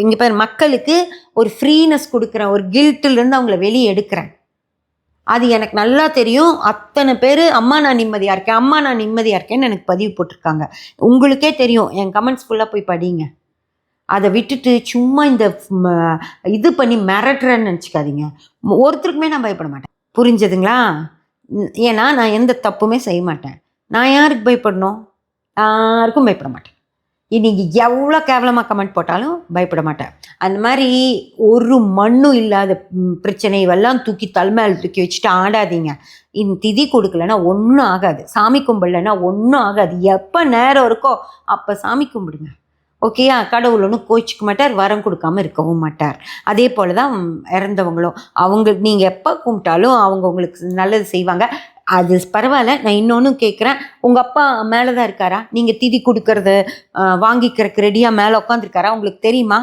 இங்கே பாரு, மக்களுக்கு ஒரு ஃப்ரீனஸ் கொடுக்குறேன், ஒரு கில்ட்டிலேருந்து அவங்கள வெளியே எடுக்கிறேன். அது எனக்கு நல்லா தெரியும். அத்தனை பேர் அம்மா நான் நிம்மதியாக இருக்கேன், அம்மா நான் நிம்மதியாக இருக்கேன்னு எனக்கு பதிவு போட்டிருக்காங்க. உங்களுக்கே தெரியும், என் கமெண்ட்ஸ் ஃபுல்லாக போய் படிங்க. அதை விட்டுட்டு சும்மா இந்த இது பண்ணி மிரட்டுறேன்னு நினச்சிக்காதீங்க. ஒருத்தருக்குமே நான் பயப்பட மாட்டேன். புரிஞ்சதுங்களா? ஏன்னா நான் எந்த தப்புமே செய்ய மாட்டேன். நான் யாருக்கு பயப்படணும்? யாருக்கும் பயப்பட மாட்டேன். நீங்கள் எவ்வளோ கேவலமாக கமெண்ட் போட்டாலும் பயப்பட மாட்டேன். அந்த மாதிரி ஒரு மண்ணும் இல்லாத பிரச்சனையெல்லாம் தூக்கி தலைமையில் தூக்கி வச்சுட்டு ஆடாதீங்க. திதி கொடுக்கலன்னா ஒன்றும் ஆகாது, சாமி கும்பிடலன்னா ஒன்றும் ஆகாது. எப்போ நேரம் இருக்கோ அப்போ சாமி கும்பிடுங்க. ஓகேயா? கடவுள் ஒன்றும் கோச்சிக்க மாட்டார், வரம் கொடுக்காம இருக்கவும் மாட்டார். அதே போல் தான் இறந்தவங்களும், அவங்க நீங்கள் எப்போ கும்பிட்டாலும் அவங்க உங்களுக்கு நல்லது செய்வாங்க. அது பரவாயில்ல. நான் இன்னொன்று கேட்குறேன், உங்கள் அப்பா மேலே தான் இருக்காரா? நீங்கள் திதி கொடுக்கறது வாங்கிக்கிறதுக்கு ரெடியாக மேலே உட்காந்துருக்காரா? உங்களுக்கு தெரியுமா?